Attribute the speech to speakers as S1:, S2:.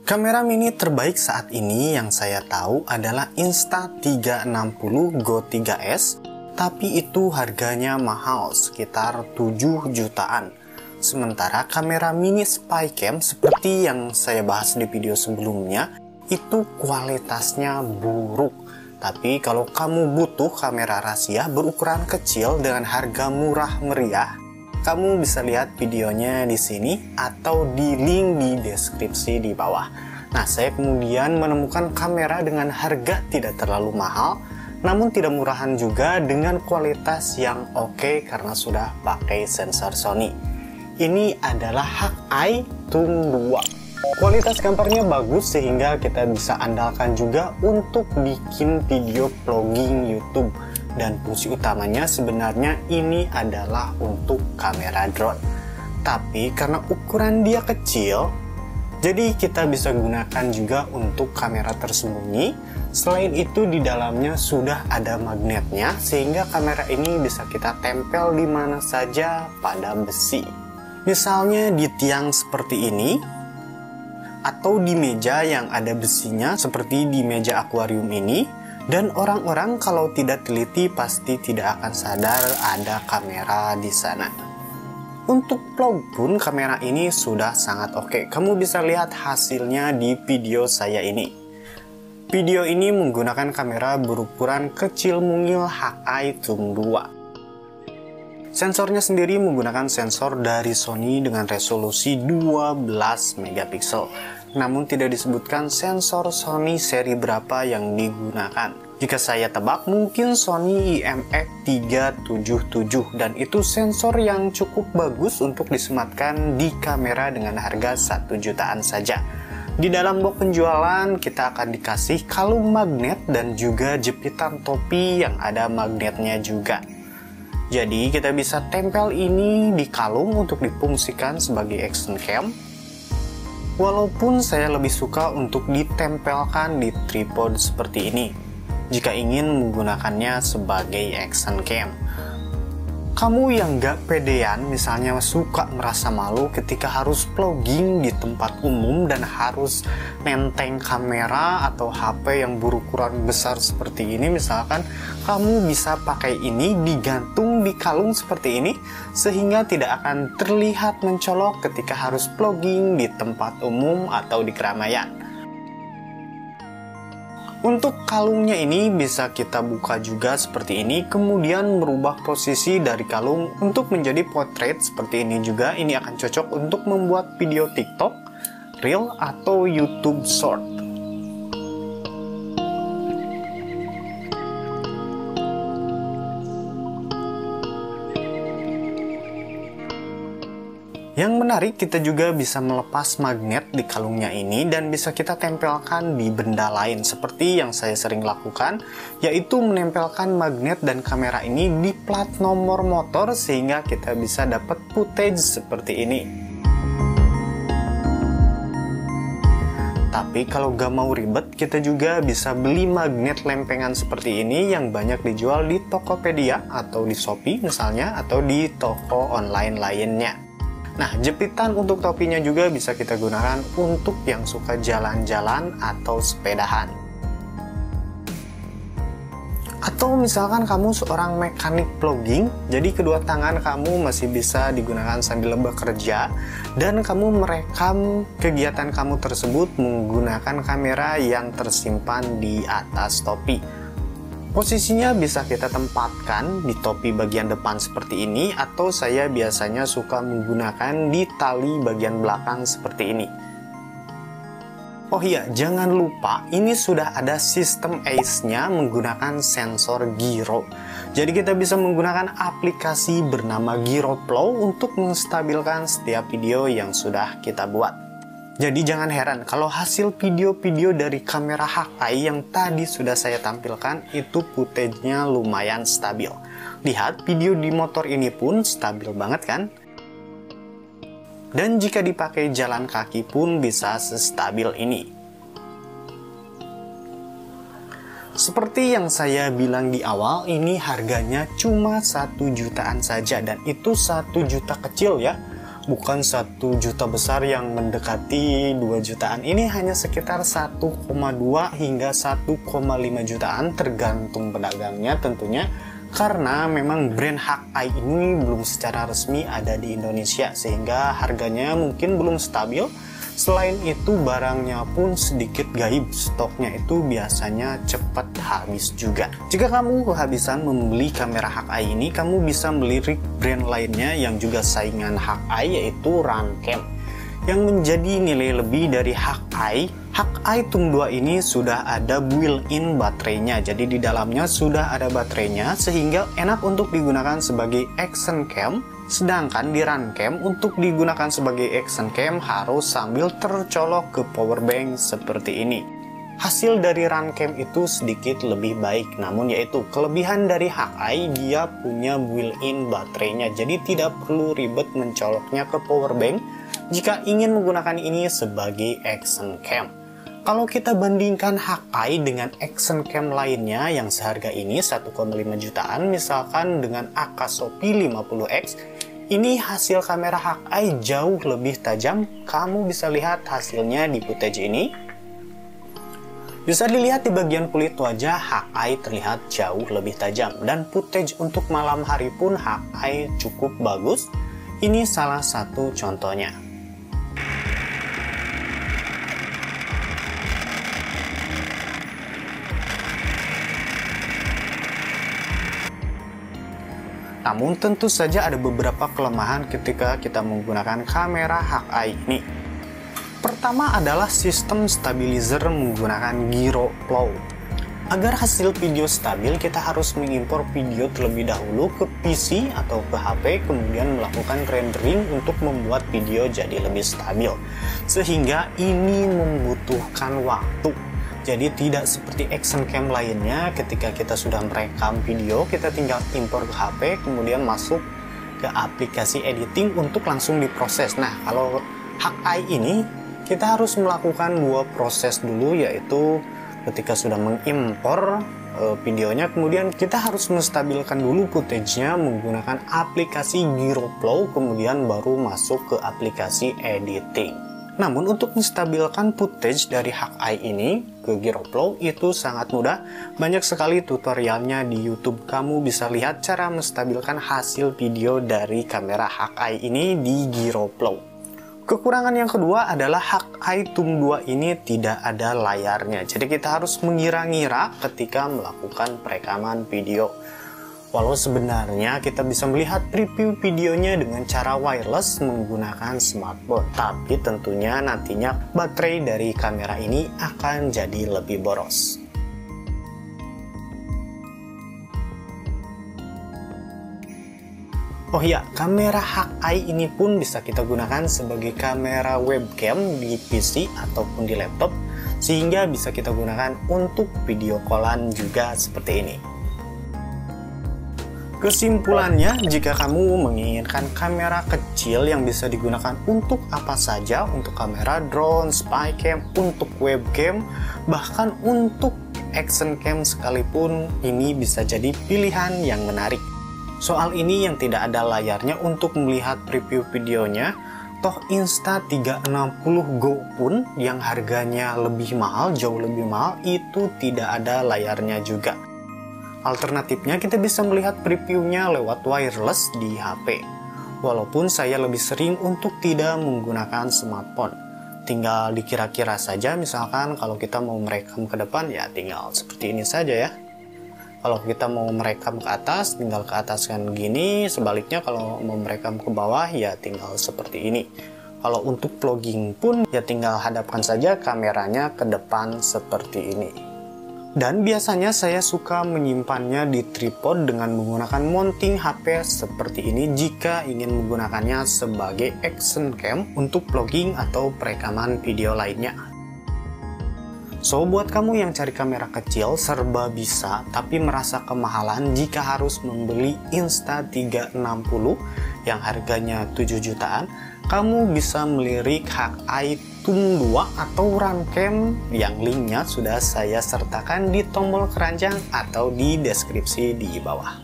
S1: Kamera mini terbaik saat ini yang saya tahu adalah Insta360 Go 3S, tapi itu harganya mahal, sekitar 7 jutaan. Sementara kamera mini Spycam seperti yang saya bahas di video sebelumnya, itu kualitasnya buruk. Tapi kalau kamu butuh kamera rahasia berukuran kecil dengan harga murah meriah, kamu bisa lihat videonya di sini atau di link di deskripsi di bawah. Nah, saya kemudian menemukan kamera dengan harga tidak terlalu mahal, namun tidak murahan juga dengan kualitas yang oke karena sudah pakai sensor Sony. Ini adalah Hakai Zoom 2. Kualitas gambarnya bagus sehingga kita bisa andalkan juga untuk bikin video vlogging YouTube. Dan fungsi utamanya sebenarnya ini adalah untuk kamera drone. Tapi karena ukuran dia kecil, jadi kita bisa gunakan juga untuk kamera tersembunyi. Selain itu di dalamnya sudah ada magnetnya, sehingga kamera ini bisa kita tempel di mana saja pada besi. Misalnya di tiang seperti ini, atau di meja yang ada besinya seperti di meja akuarium ini. Dan orang-orang kalau tidak teliti pasti tidak akan sadar ada kamera di sana. Untuk vlog pun kamera ini sudah sangat oke. Kamu bisa lihat hasilnya di video saya ini. Video ini menggunakan kamera berukuran kecil mungil Hakai Zoom 2. Sensornya sendiri menggunakan sensor dari Sony dengan resolusi 12 megapiksel. Namun tidak disebutkan sensor Sony seri berapa yang digunakan. Jika saya tebak mungkin Sony IMX377, dan itu sensor yang cukup bagus untuk disematkan di kamera dengan harga 1 jutaan saja. Di dalam box penjualan kita akan dikasih kalung magnet dan juga jepitan topi yang ada magnetnya juga. Jadi kita bisa tempel ini di kalung untuk difungsikan sebagai action cam. Walaupun saya lebih suka untuk ditempelkan di tripod seperti ini, jika ingin menggunakannya sebagai action cam. Kamu yang gak pedean, misalnya suka merasa malu ketika harus vlogging di tempat umum dan harus nenteng kamera atau HP yang berukuran besar seperti ini, misalkan kamu bisa pakai ini digantung di kalung seperti ini sehingga tidak akan terlihat mencolok ketika harus vlogging di tempat umum atau di keramaian. Untuk kalungnya ini bisa kita buka juga seperti ini, kemudian merubah posisi dari kalung untuk menjadi portrait seperti ini juga. Ini akan cocok untuk membuat video TikTok, Reel, atau YouTube Short. Yang menarik, kita juga bisa melepas magnet di kalungnya ini dan bisa kita tempelkan di benda lain seperti yang saya sering lakukan, yaitu menempelkan magnet dan kamera ini di plat nomor motor sehingga kita bisa dapat footage seperti ini. Tapi kalau gak mau ribet, kita juga bisa beli magnet lempengan seperti ini yang banyak dijual di Tokopedia atau di Shopee misalnya, atau di toko online lainnya. Nah, jepitan untuk topinya juga bisa kita gunakan untuk yang suka jalan-jalan atau sepedahan. Atau misalkan kamu seorang mekanik vlogging, jadi kedua tangan kamu masih bisa digunakan sambil bekerja, dan kamu merekam kegiatan kamu tersebut menggunakan kamera yang tersimpan di atas topi. Posisinya bisa kita tempatkan di topi bagian depan seperti ini, atau saya biasanya suka menggunakan di tali bagian belakang seperti ini. Oh iya, jangan lupa ini sudah ada sistem ACE-nya menggunakan sensor gyro. Jadi kita bisa menggunakan aplikasi bernama GyroFlow untuk menstabilkan setiap video yang sudah kita buat. Jadi jangan heran kalau hasil video-video dari kamera Hakai yang tadi sudah saya tampilkan itu footage-nya lumayan stabil. Lihat, video di motor ini pun stabil banget kan? Dan jika dipakai jalan kaki pun bisa sestabil ini. Seperti yang saya bilang di awal, ini harganya cuma 1 jutaan saja, dan itu 1 juta kecil ya. bukan 1 juta besar yang mendekati 2 jutaan. Ini hanya sekitar 1,2 hingga 1,5 jutaan tergantung pedagangnya tentunya, karena memang brand Hakai ini belum secara resmi ada di Indonesia sehingga harganya mungkin belum stabil. Selain itu barangnya pun sedikit gaib, stoknya itu biasanya cepat habis juga. Jika kamu kehabisan membeli kamera Hakai ini, kamu bisa melirik brand lainnya yang juga saingan Hakai, yaitu Runcam, yang menjadi nilai lebih dari Hakai. Hakai Tum 2 ini sudah ada built-in baterainya, jadi di dalamnya sudah ada baterainya sehingga enak untuk digunakan sebagai action cam. Sedangkan di Runcam untuk digunakan sebagai action cam harus sambil tercolok ke power bank seperti ini. Hasil dari Runcam itu sedikit lebih baik, namun yaitu kelebihan dari Hakai, dia punya built-in baterainya, jadi tidak perlu ribet mencoloknya ke power bank jika ingin menggunakan ini sebagai action cam. Kalau kita bandingkan Hakai dengan action cam lainnya yang seharga ini 1,5 jutaan, misalkan dengan Akasopi 50X, ini hasil kamera Hakai jauh lebih tajam. Kamu bisa lihat hasilnya di footage ini. Bisa dilihat di bagian kulit wajah, Hakai terlihat jauh lebih tajam. Dan footage untuk malam hari pun Hakai cukup bagus. Ini salah satu contohnya. Namun tentu saja ada beberapa kelemahan ketika kita menggunakan kamera Hakai ini. Pertama adalah sistem stabilizer menggunakan GyroFlow. Agar hasil video stabil, kita harus mengimpor video terlebih dahulu ke PC atau ke HP, kemudian melakukan rendering untuk membuat video jadi lebih stabil. Sehingga ini membutuhkan waktu. Jadi tidak seperti action cam lainnya, ketika kita sudah merekam video, kita tinggal impor ke HP, kemudian masuk ke aplikasi editing untuk langsung diproses. Nah, kalau Hakai ini, kita harus melakukan 2 proses dulu, yaitu ketika sudah mengimpor videonya, kemudian kita harus menstabilkan dulu footage-nya menggunakan aplikasi GyroFlow, kemudian baru masuk ke aplikasi editing. Namun untuk menstabilkan footage dari Hakai ini ke GyroFlow itu sangat mudah. Banyak sekali tutorialnya di YouTube. Kamu bisa lihat cara menstabilkan hasil video dari kamera Hakai ini di GyroFlow. Kekurangan yang kedua adalah Hakai Tum 2 ini tidak ada layarnya. Jadi kita harus mengira-ngira ketika melakukan perekaman video. Walau sebenarnya kita bisa melihat preview videonya dengan cara wireless menggunakan smartphone, tapi tentunya nantinya baterai dari kamera ini akan jadi lebih boros. Oh iya, kamera Hakai ini pun bisa kita gunakan sebagai kamera webcam di PC ataupun di laptop, sehingga bisa kita gunakan untuk video callan juga seperti ini. Kesimpulannya, jika kamu menginginkan kamera kecil yang bisa digunakan untuk apa saja, untuk kamera drone, spy cam, untuk webcam, bahkan untuk action cam sekalipun, ini bisa jadi pilihan yang menarik. Soal ini yang tidak ada layarnya untuk melihat preview videonya, toh Insta360 Go pun yang harganya lebih mahal, jauh lebih mahal, itu tidak ada layarnya juga. Alternatifnya kita bisa melihat previewnya lewat wireless di HP. Walaupun saya lebih sering untuk tidak menggunakan smartphone. Tinggal dikira-kira saja, misalkan kalau kita mau merekam ke depan ya tinggal seperti ini saja ya. Kalau kita mau merekam ke atas, tinggal ke atas kan gini. Sebaliknya kalau mau merekam ke bawah ya tinggal seperti ini. Kalau untuk vlogging pun ya tinggal hadapkan saja kameranya ke depan seperti ini. Dan biasanya saya suka menyimpannya di tripod dengan menggunakan mounting HP seperti ini jika ingin menggunakannya sebagai action cam untuk vlogging atau perekaman video lainnya. So, buat kamu yang cari kamera kecil serba bisa tapi merasa kemahalan jika harus membeli Insta360 yang harganya 7 jutaan, kamu bisa melirik Hakai Tum 2 atau Runcam yang linknya sudah saya sertakan di tombol keranjang atau di deskripsi di bawah.